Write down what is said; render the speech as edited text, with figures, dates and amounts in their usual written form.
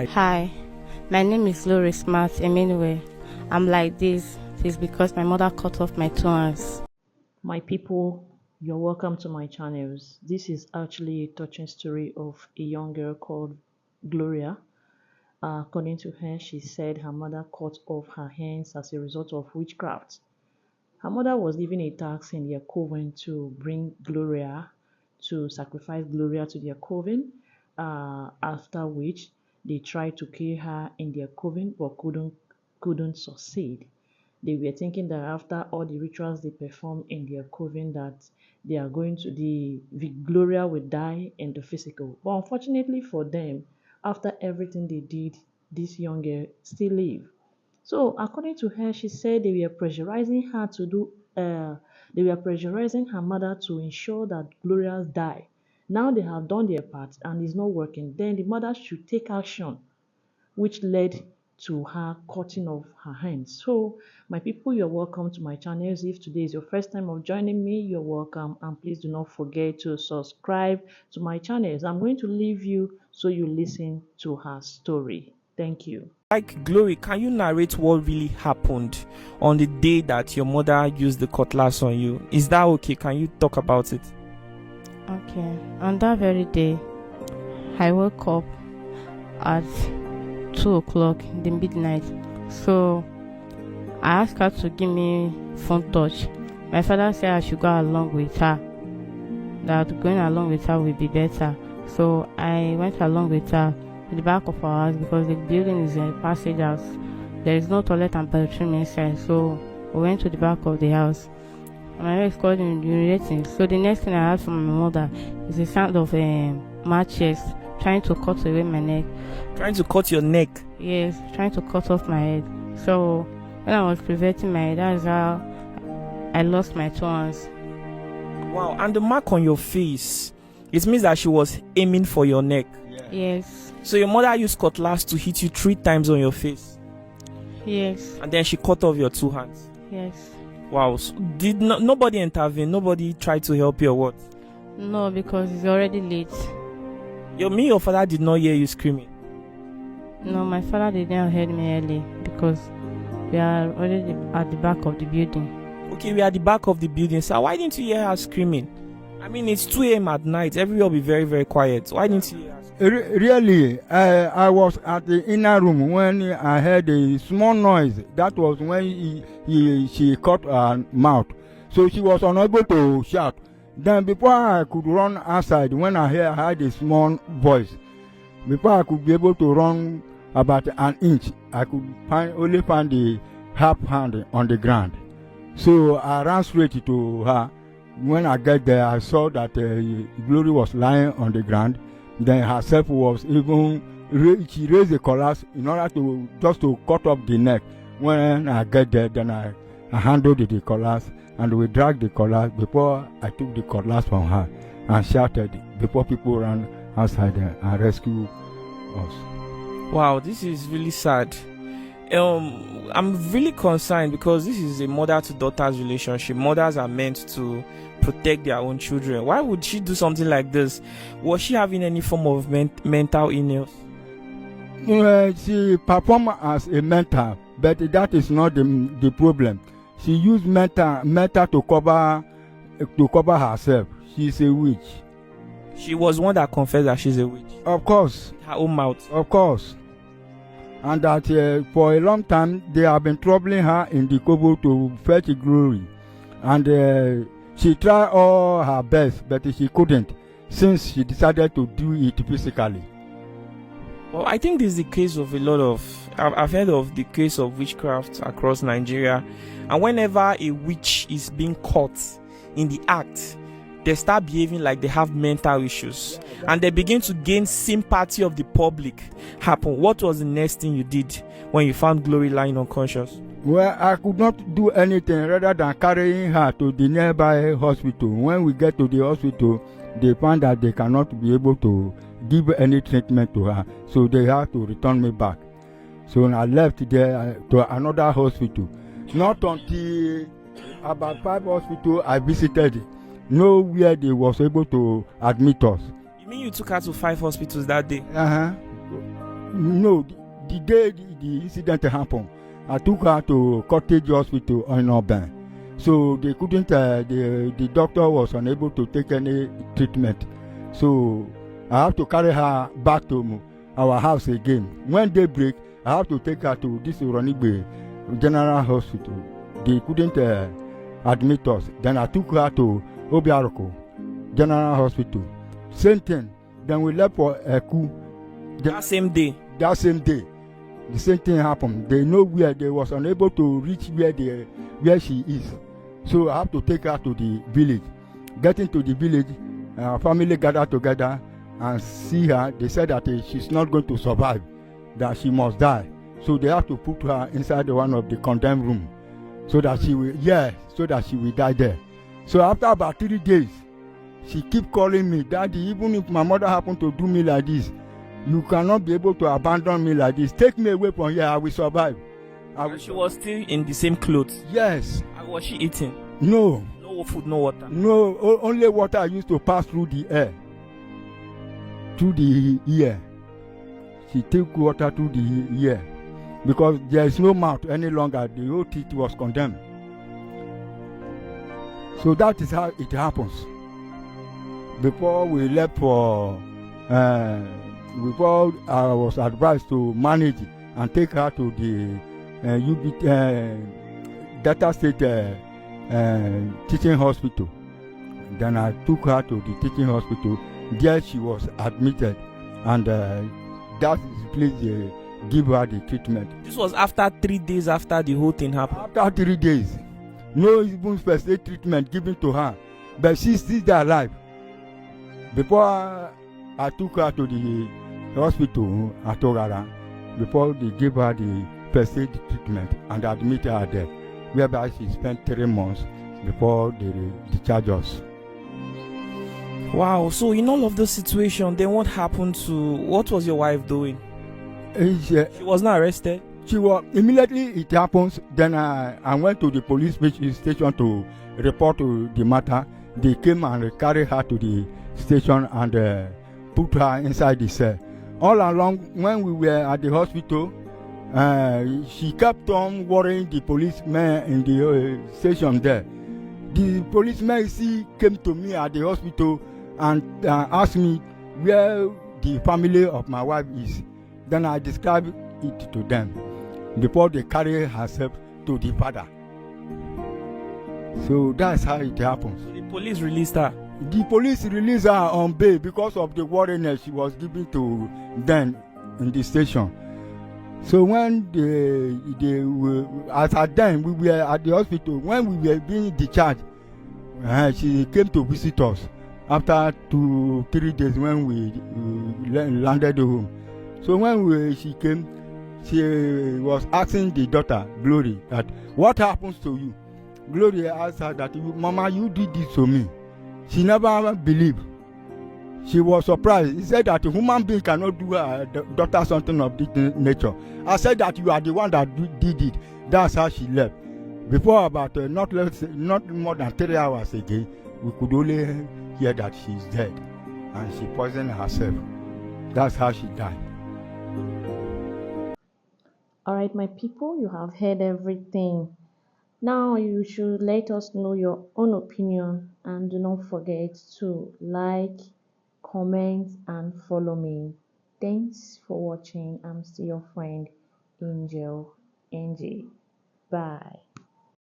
Hi, my name is Gloria Smart Emmanuel. I'm like this. It's because my mother cut off my two hands. My people, you're welcome to my channels. This is actually a touching story of a young girl called Gloria. According to her, she said her mother cut off her hands as a result of witchcraft. Her mother was given a task in their coven to bring Gloria, to sacrifice Gloria to their coven, after which they tried to kill her in their coven but couldn't succeed. They were thinking that after all the rituals they performed in their coven, that they are going to the Gloria will die in the physical. But unfortunately for them, after everything they did, this young girl still lived. So according to her, she said they were pressurizing her to do. They were pressurizing her mother to ensure that Gloria die. Now they have done their part and it's not working. Then the mother should take action, which led to her cutting off her hands. So my people, you're welcome to my channels. If today is your first time of joining me, you're welcome, and please do not forget to subscribe to my channels. I'm going to leave you so you listen to her story. Thank you. Like Glory, can you narrate what really happened on the day that your mother used the cutlass on you? Is that okay? Can you talk about it? Okay, on that very day, I woke up at 2 o'clock in the midnight. So I asked her to give me phone touch. My father said I should go along with her, that going along with her will be better. So I went along with her to the back of our house because the building is a passage house. There is no toilet and bathroom inside. So we went to the back of the house. My mother is called urinating. So the next thing I heard from my mother is the sound of matches trying to cut away my neck. Trying to cut your neck? Yes, trying to cut off my head. So when I was preventing my head, that's how I lost my two hands. Wow, and the mark on your face, it means that she was aiming for your neck. Yes. So your mother used cutlass to hit you 3 times on your face? Yes. And then she cut off your 2 hands? Yes. Wow. So did nobody intervene? Nobody tried to help you or what? No, because it's already late. Your father did not hear you screaming? No, my father did not hear me early because we are already at the back of the building. Okay, we are at the back of the building. So why didn't you hear her screaming? I mean, it's 2 a.m. at night. Everywhere will be very, very quiet. Why didn't you hear her screaming? Really, I was at the inner room when I heard a small noise. That was when she cut her mouth. So she was unable to shout. Then before I could run outside, when I heard a small voice, before I could be able to run about an inch, I could only find the half hand on the ground. So I ran straight to her. When I get there, I saw that Glory was lying on the ground. Then herself was even, she raised the cutlass in order to just to cut off the neck. When I get there, then I handled the cutlass and we dragged the cutlass before I took the cutlass from her and shouted before people ran outside and rescued us. Wow, this is really sad. I'm really concerned because this is a mother to daughter's relationship. Mothers are meant to protect their own children. Why would she do something like this? Was she having any form of mental illness? She performed as a mentor, but that is not the problem. She used mentor to cover herself. She's a witch. She was one that confessed that she's a witch. Of course. Her own mouth. Of course. And that for a long time they have been troubling her in the coven to fetch Glory. And she tried all her best, but she couldn't, since she decided to do it physically. Well, I think this is the case of a lot of... I've heard of the case of witchcraft across Nigeria. And whenever a witch is being caught in the act, they start behaving like they have mental issues. And they begin to gain sympathy of the public. What was the next thing you did when you found Glory lying unconscious? Well, I could not do anything rather than carrying her to the nearby hospital. When we get to the hospital, they found that they cannot be able to give any treatment to her. So they have to return me back. So I left there to another hospital. Not until about 5 hospitals I visited, nowhere they was able to admit us. You mean you took her to 5 hospitals that day? No, the day the incident happened, I took her to Cottage Hospital in Auburn. So they couldn't, the doctor was unable to take any treatment. So I have to carry her back to our house again. When they break, I have to take her to this Uronigbe General Hospital. They couldn't admit us. Then I took her to Obiaroko General Hospital. Same thing. Then we left for Eku. That same day. That same day, the same thing happened. They know where they was unable to reach where she is. So I have to take her to the village. Getting to the village, our family gathered together and see her. They said that she's not going to survive, that she must die. So they have to put her inside one of the condemned room, so that she will die there. So after about 3 days, she keep calling me, Daddy, even if my mother happened to do me like this, you cannot be able to abandon me like this. Take me away from here, I will survive. She was still in the same clothes? Yes. Was she eating? No. No food, no water? No, only water used to pass through the air. Through the ear. She took water through the ear. Because there is no mouth any longer. The whole teeth was condemned. So that is how it happens. Before we left before I was advised to manage and take her to the Delta State teaching hospital. Then I took her to the teaching hospital. There she was admitted, and that is the place they give her the treatment. This was after 3 days after the whole thing happened? After 3 days. No even first aid treatment given to her, but she's still alive. Before I took her to the hospital at Ogara, before they gave her the first aid treatment and admitted her there, whereby she spent 3 months before they discharged us. Wow, so in all of those situations, then what was your wife doing? She was not arrested? She was, immediately it happens, then I went to the police station to report to the matter. They came and carried her to the station and put her inside the cell. All along, when we were at the hospital, she kept on worrying the policemen in the station there. The policeman came to me at the hospital and asked me where the family of my wife is. Then I described it to them before they carry herself to the father. So that's how it happens. So the police released her? The police released her on bail because of the worriness she was giving to them in the station. So when they were, as at then we were at the hospital, when we were being discharged, she came to visit us after 2-3 days when we landed home. So when she came, she was asking the daughter, Gloria, that what happens to you? Gloria asked her that, Mama, you did this to me. She never believed. She was surprised. He said that a human being cannot do her daughter something of this nature. I said that you are the one that did it. That's how she left. Before about not more than 3 hours again, we could only hear that she's dead. And she poisoned herself. That's how she died. Alright, my people, you have heard everything. Now you should let us know your own opinion, and do not forget to like, comment and follow me. Thanks for watching. I'm still your friend Angel NG. Bye.